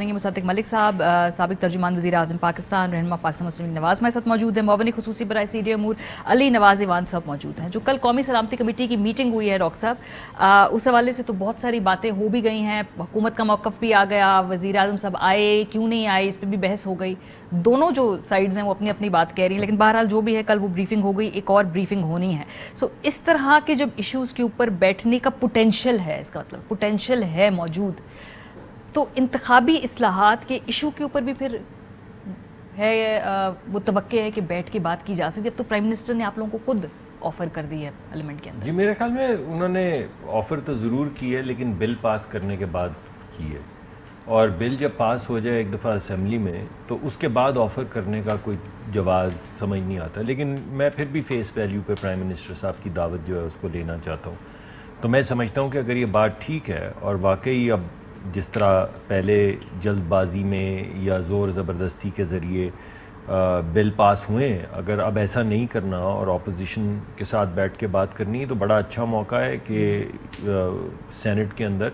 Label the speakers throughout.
Speaker 1: رہیں گے مصدق ملک صاحب، سابق ترجمان وزیر اعظم پاکستان، رہنما پاکستان مسلم لیگ نواز ہمارے ساتھ موجود ہیں، معاون خصوصی برائے سی ڈی امور علی نواز ایوان صاحب موجود ہیں۔ جو کل قومی سلامتی کمیٹی کی میٹنگ ہوئی ہے ڈاکٹر صاحب، اس حوالے سے تو بہت ساری باتیں ہو بھی گئی ہیں، حکومت کا موقف بھی آ گیا، وزیر اعظم صاحب آئے کیوں نہیں آئے اس پہ بھی بحث ہو گئی، دونوں جو سائڈز ہیں وہ اپنی اپنی بات کہہ رہی ہیں، لیکن بہرحال جو بھی ہے کل وہ بریفنگ ہو گئی، ایک اور بریفنگ ہونی ہے۔ سو اس طرح کے جب ایشوز کے اوپر بیٹھنے کا پوٹینشیل ہے، اس کا مطلب پوٹینشیل ہے موجود، تو انتخابی اصلاحات کے ایشو کے اوپر بھی پھر ہے وہ توقع ہے کہ بیٹھ کے بات کی جا سکتی ہے۔ اب تو پرائم منسٹر نے آپ لوگوں کو خود آفر کر دی ہے پارلیمنٹ کے اندر۔
Speaker 2: جی میرے خیال میں انہوں نے آفر تو ضرور کی ہے، لیکن بل پاس کرنے کے بعد کی ہے، اور بل جب پاس ہو جائے ایک دفعہ اسمبلی میں تو اس کے بعد آفر کرنے کا کوئی جواز سمجھ نہیں آتا۔ لیکن میں پھر بھی فیس ویلیو پہ پرائم منسٹر صاحب کی دعوت جو ہے اس کو لینا چاہتا ہوں۔ تو میں سمجھتا ہوں کہ اگر یہ بات ٹھیک ہے اور واقعی اب جس طرح پہلے جلد بازی میں یا زور زبردستی کے ذریعے بل پاس ہوئے ہیں، اگر اب ایسا نہیں کرنا اور اپوزیشن کے ساتھ بیٹھ کے بات کرنی ہے تو بڑا اچھا موقع ہے کہ سینٹ کے اندر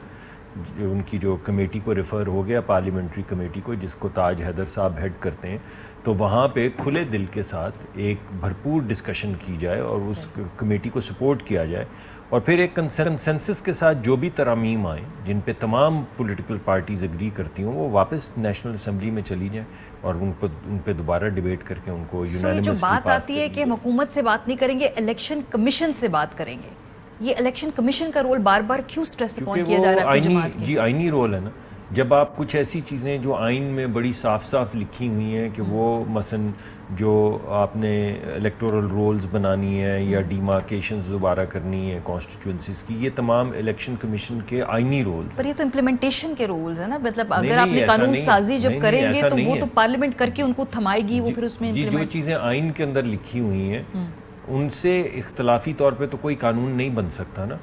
Speaker 2: ان کی جو کمیٹی کو ریفر ہو گیا پارلیمنٹری کمیٹی کو، جس کو تاج حیدر صاحب ہیڈ کرتے ہیں، تو وہاں پہ کھلے دل کے ساتھ ایک بھرپور ڈسکشن کی جائے اور اس کمیٹی کو سپورٹ کیا جائے، اور پھر ایک کنسنسس کے ساتھ جو بھی ترامیم آئیں جن پہ تمام پولیٹیکل پارٹیز اگری کرتی ہوں وہ واپس نیشنل اسمبلی میں چلی جائیں اور ان پہ دوبارہ ڈیبیٹ کر کے ان کو یونانیمسلی
Speaker 1: جو بات
Speaker 2: پاس
Speaker 1: آتی ہے کہ ہم حکومت سے بات نہیں کریں گے، الیکشن کمیشن سے بات کریں گے، یہ الیکشن کمیشن کا رول بار بار کیوں سٹریس اپون کیا جا رہا ہے جماعت کے؟
Speaker 2: جی آئینی رول ہے نا۔ جب آپ کچھ ایسی چیزیں جو آئین میں بڑی صاف صاف لکھی ہوئی ہیں کہ وہ مثلا جو آپ نے الیکٹورل رولز بنانی ہے یا ڈیمارکیشنز دوبارہ کرنی ہے کانسٹیٹوئنسیز کی، یہ تمام الیکشن کمیشن کے آئینی رولز۔
Speaker 1: پر یہ تو امپلیمنٹیشن کے رولز ہیں نا، مطلب اگر آپ نے قانون سازی جب کریں گے تو وہ تو پارلیمنٹ کر کے ان کو تھمائے گی، وہ پھر اس میں
Speaker 2: جی جو چیزیں آئین کے اندر لکھی ہوئی ہیں ان سے اختلافی طور پہ تو کوئی قانون نہیں بن سکتا نا۔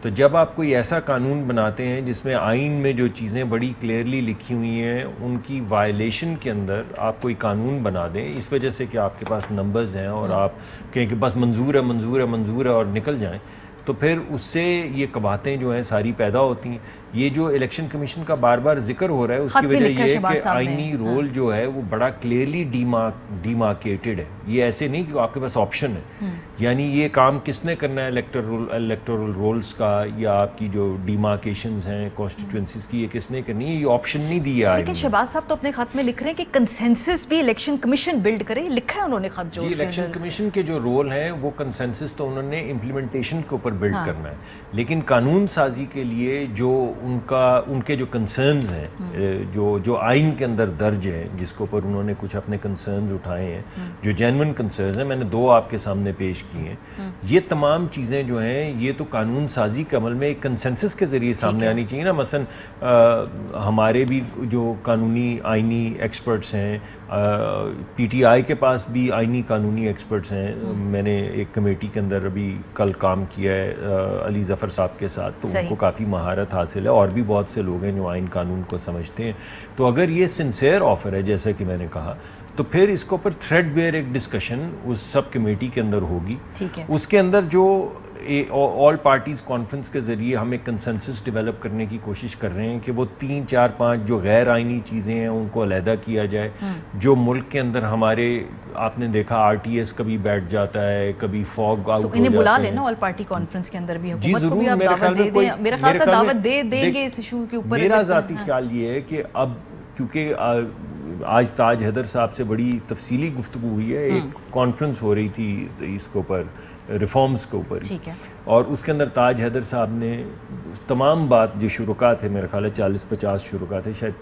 Speaker 2: تو جب آپ کوئی ایسا قانون بناتے ہیں جس میں آئین میں جو چیزیں بڑی کلیئرلی لکھی ہوئی ہیں ان کی وائلیشن کے اندر آپ کوئی قانون بنا دیں اس وجہ سے کہ آپ کے پاس نمبرز ہیں اور آپ کہیں کہ بس منظور ہے منظور ہے منظور ہے اور نکل جائیں، تو پھر اس سے یہ قباحتیں جو ہیں ساری پیدا ہوتی ہیں۔ یہ جو الیکشن کمیشن کا بار بار ذکر ہو رہا ہے اس کی وجہ یہ ہے کہ آئینی رول جو ہے وہ بڑا کلیئرلی ڈیمارکیٹڈ ہے، یہ ایسے نہیں کہ آپ کے پاس آپشن ہے، یعنی یہ کام کس نے کرنا ہے الیکٹورل رولز کا یا آپ کی جو ڈیمارکیشنز ہیں کانسٹیٹوئنسیز کی، یہ کس نے کرنی ہے، یہ آپشن نہیں دیا ہے۔
Speaker 1: لیکن شہباز صاحب تو اپنے خط میں لکھ رہے ہیں کہ کنسنسس بھی الیکشن کمیشن بلڈ کرے، لکھا ہے انہوں نے خط جو
Speaker 2: الیکشن کمیشن کے جو رول ہیں وہ کنسنسس تو انہوں نے امپلیمنٹیشن کے اوپر بلڈ کرنا ہے، لیکن قانون سازی کے لیے جو ان کے جو کنسرنز ہیں جو آئین کے اندر درج ہیں جس کے اوپر انہوں نے کچھ اپنے کنسرنز اٹھائے ہیں جو جینوئن کنسرنز ہیں، میں نے 2 آپ کے سامنے پیش کی ہیں، یہ تمام چیزیں جو ہیں یہ تو قانون سازی کے عمل میں ایک کنسنسس کے ذریعے سامنے آنی چاہیے نا۔ مثلا ہمارے بھی جو قانونی آئینی ایکسپرٹس ہیں، پی ٹی آئی کے پاس بھی آئینی قانونی ایکسپرٹس ہیں، میں نے ایک کمیٹی کے اندر ابھی کل کام کیا ہے علی ظفر صاحب کے ساتھ، تو ان کو کافی مہارت حاصل ہے، اور بھی بہت سے لوگ ہیں جو آئین قانون کو سمجھتے ہیں۔ تو اگر یہ سنسیئر آفر ہے جیسا کہ میں نے کہا تو پھر اس کے اوپر تھریڈ بیئر ایک ڈسکشن اس سب کمیٹی کے اندر ہوگی، اس کے اندر جو آل پارٹیز کانفرنس کے ذریعے ہم ایک کنسنسس ڈیولپ کرنے کی کوشش کر رہے ہیں کہ وہ 3 4 5 جو غیر آئینی چیزیں ہیں ان کو علیحدہ کیا جائے۔ جو ملک کے اندر ہمارے آپ نے دیکھا آر ٹی ایس کبھی بیٹھ جاتا ہے، کبھی فوگ آؤٹ ہو جاتا ہے،
Speaker 1: انہیں بلا لینا آل پارٹی کانفرنس کے اندر بھی حکومت کو بھی آپ دعوت دے دیں، میرا خیال تھا دعوت دے دیں گے اس ایشو کے اوپر۔
Speaker 2: میرا ذاتی خیال یہ ہے کہ اب کیونکہ آج تاج حیدر صاحب سے بڑی تفصیلی گفتگو ہوئی ہے، ایک کانفرنس ہو رہی تھی اس کے اوپر ریفارمز کے اوپر، اور اس کے اندر تاج حیدر صاحب نے تمام بات جو شرکاء تھے، میرا خیال ہے 40-50 شرکاء تھے، شاید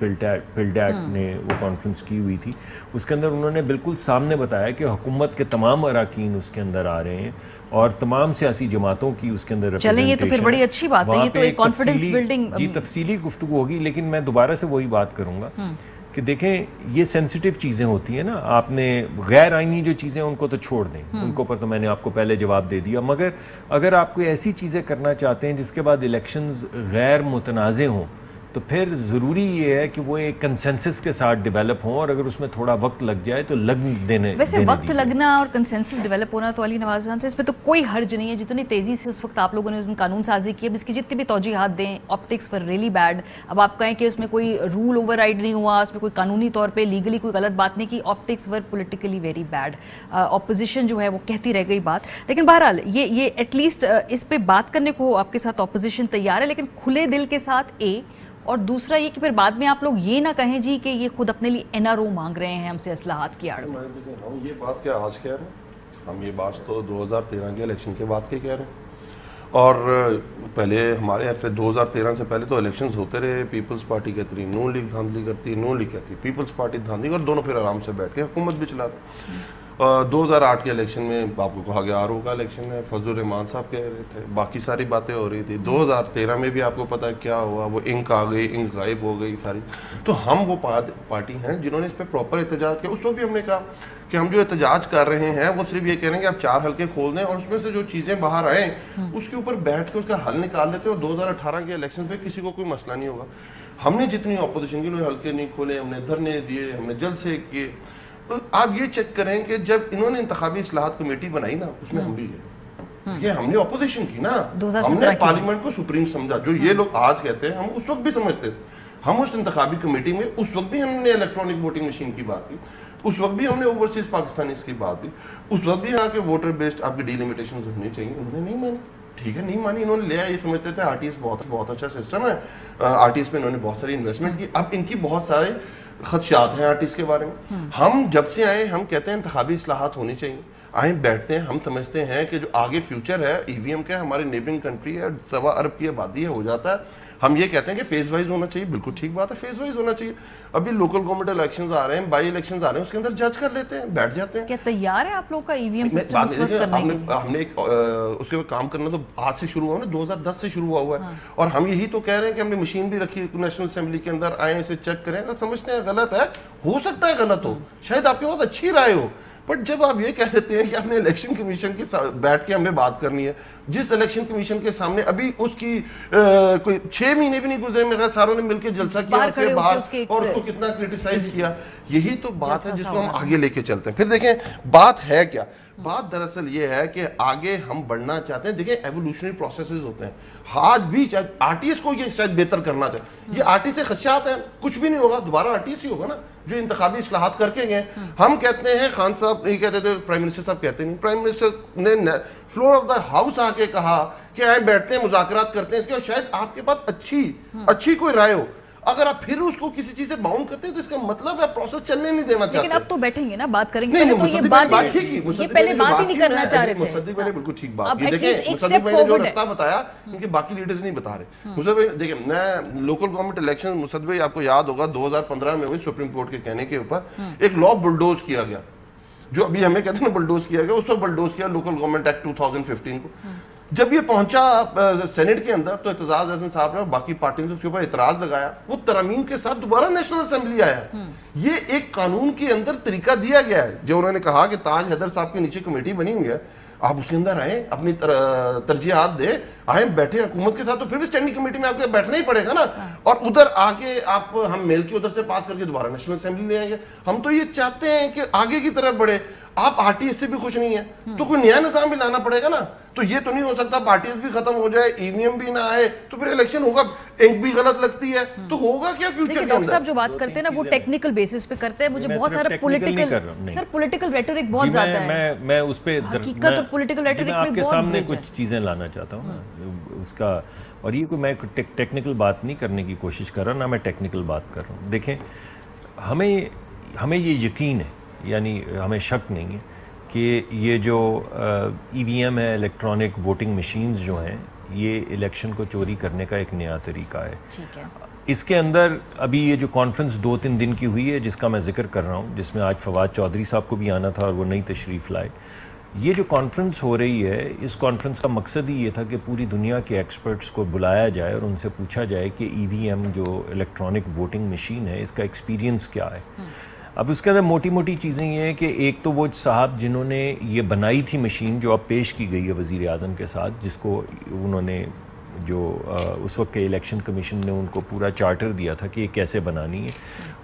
Speaker 2: پلڈیٹ نے وہ کانفرنس کی ہوئی تھی، اس کے اندر انہوں نے بالکل سامنے بتایا کہ حکومت کے تمام اراکین اس کے اندر آ رہے ہیں اور تمام سیاسی جماعتوں کی اس کے اندر
Speaker 1: چلیں، یہ تو پھر بڑی اچھی بات ہے، یہ تو ایک کانفیڈنس بلڈنگ
Speaker 2: جی تفصیلی گفتگو ہوگی۔ لیکن میں دوبارہ سے وہی بات کروں گا کہ دیکھیں یہ سینسیٹیو چیزیں ہوتی ہیں نا، آپ نے غیر آئینی جو چیزیں ان کو تو چھوڑ دیں، ان کو پر تو میں نے آپ کو پہلے جواب دے دیا، مگر اگر آپ کوئی ایسی چیزیں کرنا چاہتے ہیں جس کے بعد الیکشنز غیر متنازع ہوں تو پھر ضروری یہ ہے کہ وہ ایک کنسنسس کے ساتھ ڈیولپ ہوں، اور اگر اس میں تھوڑا وقت لگ جائے تو لگ دینے
Speaker 1: ویسے وقت لگنا اور کنسنسس ڈیولپ ہونا تو علی نواز خان سے اس پہ تو کوئی حرج نہیں ہے. جتنی تیزی سے اس وقت آپ لوگوں نے اس دن قانون سازی کی ہے، اس کی جتنی بھی توجیحات دیں، آپٹکس پر ریلی بیڈ. اب آپ کہیں کہ اس میں کوئی رول اوور رائڈ نہیں ہوا، اس میں کوئی قانونی طور پہ لیگلی کوئی غلط بات نہیں کی، آپٹکس ور پولیٹیکلی ویری بیڈ. اپوزیشن جو ہے وہ کہتی رہ گئی بات، لیکن بہرحال یہ ایٹ لیسٹ اس پہ بات کرنے کو آپ کے ساتھ اپوزیشن تیار ہے، لیکن کھلے دل کے ساتھ اور دوسرا یہ کہ پھر بعد میں آپ لوگ یہ نہ کہیں جی کہ یہ خود اپنے لیے NRO مانگ رہے ہیں ہم سے اصلاحات کی آڑ میں.
Speaker 3: ہم یہ بات کیا آج کہہ رہے ہیں، ہم یہ بات تو 2013 کے الیکشن کے بعد کے کہہ رہے ہیں. اور پہلے ہمارے ایسے 2013 سے پہلے تو الیکشنز ہوتے رہے. پیپلز پارٹی کہتی رہی نون لیگ دھاندلی کرتی، نون لیگ کہتی پیپلز پارٹی دھاندلی، اور دونوں پھر آرام سے بیٹھ کے حکومت بھی چلاتے. 2008 کے الیکشن میں آپ کو کہا گیا RO کا الیکشن ہے، فضل الرحمان صاحب کہہ رہے تھے، باقی ساری باتیں ہو رہی تھی. 2013 میں بھی آپ کو پتا ہے کیا ہوا، وہ انک آ گئی، انک غائب ہو گئی ساری. تو ہم وہ پارٹی ہیں جنہوں نے اس پہ پراپر احتجاج کیا. اس وقت بھی ہم نے کہا کہ ہم جو احتجاج کر رہے ہیں وہ صرف یہ کہہ رہے ہیں کہ آپ 4 حلقے کھول دیں اور اس میں سے جو چیزیں باہر آئیں اس کے اوپر بیٹھ کے اس کا حل نکال لیتے ہیں، اور 2018 کے الیکشن پہ کسی کو کوئی مسئلہ نہیں ہوگا. ہم نے جتنی اپوزیشن کی انہوں نے حلقے نہیں کھولے، ہم نے دھرنے دیے، ہم نے جلسے کیے. تو آپ یہ چیک کریں کہ جب انہوں نے انتخابی اصلاحات کمیٹی بنائی نا، اس میں ہم بھی گئے. یہ ہم نے اپوزیشن کی نا، ہم نے پارلیمنٹ کو سپریم سمجھا. جو یہ لوگ آج کہتے ہیں ہم اس وقت بھی سمجھتے تھے. ہم اس انتخابی کمیٹی میں اس وقت بھی ہم نے الیکٹرانک ووٹنگ مشین کی بات کی، اس وقت بھی ہم نے اوورسیز پاکستانیز کی بات کی، اس وقت بھی یہاں کے ووٹر بیسڈ آپ کی ڈیلیمیٹیشنز ہونی چاہیے. انہوں نے نہیں مانی. ٹھیک ہے، نہیں مانی. انہوں نے لیا، یہ سمجھتے تھے RTS بہت اچھا سسٹم ہے، RTS پہ انہوں نے بہت ساری انویسٹمنٹ کی. اب ان کی بہت سارے خدشات ہیں RTS کے بارے میں. ہم جب سے آئے ہم کہتے ہیں انتخابی اصلاحات ہونی چاہیے. آئیں بیٹھتے ہیں، ہم سمجھتے ہیں کہ جو آگے فیوچر ہے EVM کا، ہمارے نیبرنگ کنٹری ہے، 1.25 ارب کی آبادی ہے، ہو جاتا ہے. ہم یہ کہتے ہیں کہ فیز وائز ہونا چاہیے. بالکل ٹھیک بات ہے، فیز وائز ہونا چاہیے. ابھی لوکل گورنمنٹ الیکشنز آ رہے ہیں، بائی الیکشنز آ رہے ہیں، اس کے اندر جج کر لیتے ہیں، بیٹھ جاتے ہیں.
Speaker 1: کیا تیار ہے آپ لوگ کا EVM سسٹم اس وقت کرنے کے لیے؟
Speaker 3: ہم نے اس کے کام کرنا تو آج سے شروع ہوا نا، 2010 سے شروع ہوا ہے. اور ہم یہی تو کہہ رہے ہیں کہ ہم نے مشین بھی رکھی نیشنل اسمبلی کے اندر، آئیں اسے چیک کریں. اگر سمجھتے ہیں غلط ہے، ہو سکتا ہے غلط ہو، شاید آپ کے بہت اچھی رائے ہو، بٹ جب آپ یہ کہہ دیتے ہیں کہ ہم نے الیکشن کمیشن کے بیٹھ کے ہم نے بات کرنی ہے، جس الیکشن کمیشن کے سامنے ابھی اس کی کوئی 6 مہینے بھی نہیں گزرے، میرے ساروں نے مل کے جلسہ کیا پھر باہر، اور اس کو کتنا کرٹیسائز کیا. یہی تو بات ہے جس کو ہم آگے لے کے چلتے ہیں. پھر دیکھیں بات ہے کیا، بات دراصل یہ ہے کہ آگے ہم بڑھنا چاہتے ہیں. دیکھیں ایوولوشنری پروسیسز ہوتے ہیں. آج بھی RTS کو یہ شاید بہتر کرنا چاہتے، یہ RTS سے خدشات ہیں، کچھ بھی نہیں ہوگا، دوبارہ RTS ہی ہوگا نا جو انتخابی اصلاحات کر کے گئے. ہم کہتے ہیں، خان صاحب نہیں کہتے تھے، پرائم منسٹر صاحب کہتے نہیں، پرائم منسٹر نے فلور آف دا ہاؤس آ کے کہا کہ آئے بیٹھتے ہیں، مذاکرات کرتے ہیں اس کے، اور شاید آپ کے پاس اچھی کوئی رائے ہو. اگر آپ پھر اس کو کسی چیز سے باؤنڈ کرتے ہیں تو اس کا مطلب ہے پروسیس چلنے نہیں دینا چاہتے.
Speaker 1: لیکن اب تو بیٹھیں گے نا، بات کریں گے. پہلے تو یہ بات ہی نہیں کرنا چاہ رہے تھے.
Speaker 3: مصدق بھائی نے بالکل ٹھیک بات کی. دیکھیں مصدق بھائی نے جو رستہ بتایا ان کے باقی لیڈرز نہیں بتا رہے. مصدق بھائی دیکھیں، میں لوکل گورنمنٹ الیکشن، مصدق بھائی آپ کو یاد ہوگا 2015 میں ہوئی، سپریم کورٹ کے کہنے کے اوپر ایک لا بلڈوز کیا گیا، جو ابھی ہمیں کہتے ہیں نا بلڈوز کیا گیا، اس وقت بلڈوز کیا لوکل گورنمنٹ ایکٹ 2015 کو. جب یہ پہنچا سینٹ کے اندر تو اعتزاز احسن صاحب نے باقی پارٹیوں سے اس کے اوپر اعتراض لگایا، وہ ترامیم کے ساتھ دوبارہ نیشنل اسمبلی آیا. یہ ایک قانون کے اندر طریقہ دیا گیا ہے، جو انہوں نے کہا کہ تاج حیدر صاحب کے نیچے کمیٹی بنی ہوئی ہے، آپ اس کے اندر آئیں، اپنی ترجیحات دیں، آئیں بیٹھیں حکومت کے ساتھ. تو پھر بھی اسٹینڈنگ کمیٹی میں آپ کو بیٹھنا ہی پڑے گا نا، اور ادھر آگے آپ ہم میل کی ادھر سے پاس کر کے دوبارہ نیشنل اسمبلی لے آئیں گے. ہم تو یہ چاہتے ہیں کہ آگے کی طرف بڑھے. آپ RTS سے بھی خوش نہیں ہیں تو کوئی نیا نظام بھی لانا پڑے گا نا. تو یہ تو نہیں ہو سکتا RTS بھی ختم ہو جائے، EVM بھی نہ آئے تو پھر الیکشن ہوگا، انک بھی غلط لگتی ہے تو ہوگا کیا فیوچر کے اندر.
Speaker 1: ڈاکٹر صاحب جو بات کرتے ہیں نا وہ ٹیکنیکل بیسس پہ کرتے ہیں. مجھے بہت سارا پولیٹیکل ریٹورک بہت زیادہ ہے.
Speaker 2: میں اس پہ
Speaker 1: حقیقت اور پولیٹیکل ریٹورک میں
Speaker 2: آپ کے سامنے کچھ چیزیں لانا چاہتا ہوں نا اس کا. اور یہ کوئی میں ٹیکنیکل بات نہیں کرنے کی کوشش کر رہا، نہ میں ٹیکنیکل بات کر رہا ہوں. دیکھیں ہمیں یہ یقین ہے، یعنی ہمیں شک نہیں ہے کہ یہ جو EVM ہے، الیکٹرانک ووٹنگ مشینز جو ہیں، یہ الیکشن کو چوری کرنے کا ایک نیا طریقہ ہے. اس کے اندر ابھی یہ جو کانفرنس 2-3 دن کی ہوئی ہے جس کا میں ذکر کر رہا ہوں، جس میں آج فواد چودھری صاحب کو بھی آنا تھا اور وہ نئی تشریف لائے. یہ جو کانفرنس ہو رہی ہے، اس کانفرنس کا مقصد ہی یہ تھا کہ پوری دنیا کے ایکسپرٹس کو بلایا جائے اور ان سے پوچھا جائے کہ EVM جو الیکٹرانک ووٹنگ مشین ہے، اس کا ایکسپیرینس کیا ہے. اب اس کے اندر موٹی موٹی چیزیں یہ ہیں کہ ایک تو وہ صاحب جنہوں نے یہ بنائی تھی مشین جو اب پیش کی گئی ہے وزیر اعظم کے ساتھ، جس کو انہوں نے جو اس وقت کے الیکشن کمیشن نے ان کو پورا چارٹر دیا تھا کہ یہ کیسے بنانی ہے،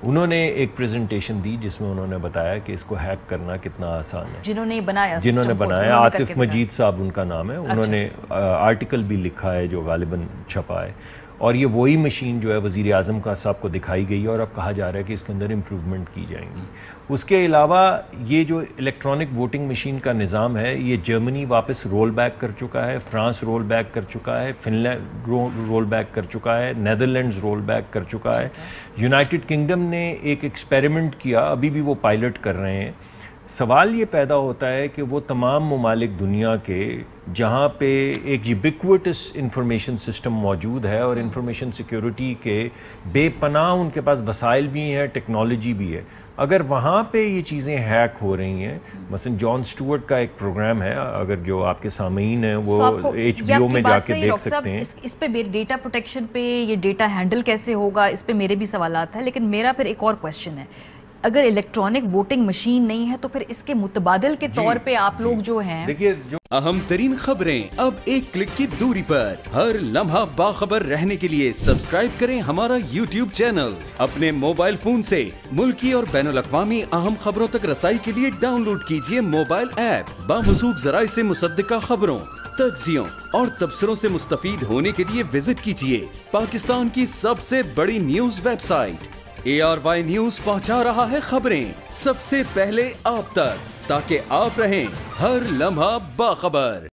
Speaker 2: انہوں نے ایک پریزنٹیشن دی جس میں انہوں نے بتایا کہ اس کو ہیک کرنا کتنا آسان ہے.
Speaker 1: جنہوں نے
Speaker 2: بنایا عاطف مجید صاحب ان کا نام ہے، انہوں نے آرٹیکل بھی لکھا ہے جو غالباً چھپا ہے، اور یہ وہی مشین جو ہے وزیر اعظم کا صاحب کو دکھائی گئی ہے اور اب کہا جا رہا ہے کہ اس کے اندر امپروومنٹ کی جائیں گی. اس کے علاوہ یہ جو الیکٹرانک ووٹنگ مشین کا نظام ہے یہ جرمنی واپس رول بیک کر چکا ہے، فرانس رول بیک کر چکا ہے، فن لینڈ رول بیک کر چکا ہے، نیدرلینڈز رول بیک کر چکا ہے. یونائٹڈ کنگڈم نے ایک ایکسپیریمنٹ کیا، ابھی بھی وہ پائلٹ کر رہے ہیں. سوال یہ پیدا ہوتا ہے کہ وہ تمام ممالک دنیا کے جہاں پہ ایک یوبیکوٹس انفارمیشن سسٹم موجود ہے اور انفارمیشن سیکیورٹی کے بے پناہ ان کے پاس وسائل بھی ہیں، ٹیکنالوجی بھی ہے، اگر وہاں پہ یہ چیزیں ہیک ہو رہی ہیں، مثلا جان سٹیورٹ کا ایک پروگرام ہے، اگر جو آپ کے سامعین ہیں وہ HBO میں جا کے دیکھ سکتے ہیں.
Speaker 1: اس پہ ڈیٹا پروٹیکشن پہ یہ ڈیٹا ہینڈل کیسے ہوگا، اس پہ میرے بھی سوالات ہیں. لیکن میرا پھر ایک اور کویشچن ہے، اگر الیکٹرانک ووٹنگ مشین نہیں ہے تو پھر اس کے متبادل کے طور پہ آپ لوگ جو ہیں،
Speaker 2: دیکھیے جو
Speaker 4: اہم ترین خبریں اب ایک کلک کی دوری پر، ہر لمحہ باخبر رہنے کے لیے سبسکرائب کریں ہمارا YouTube چینل. اپنے موبائل فون سے ملکی اور بین الاقوامی اہم خبروں تک رسائی کے لیے ڈاؤن لوڈ کیجیے موبائل ایپ. باموثوق ذرائع سے مصدقہ خبروں، تجزیوں اور تبصروں سے مستفید ہونے کے لیے وزٹ کیجیے پاکستان کی سب سے بڑی news website. ARY news پہنچا رہا ہے خبریں سب سے پہلے آپ تک، تاکہ آپ رہیں ہر لمحہ باخبر.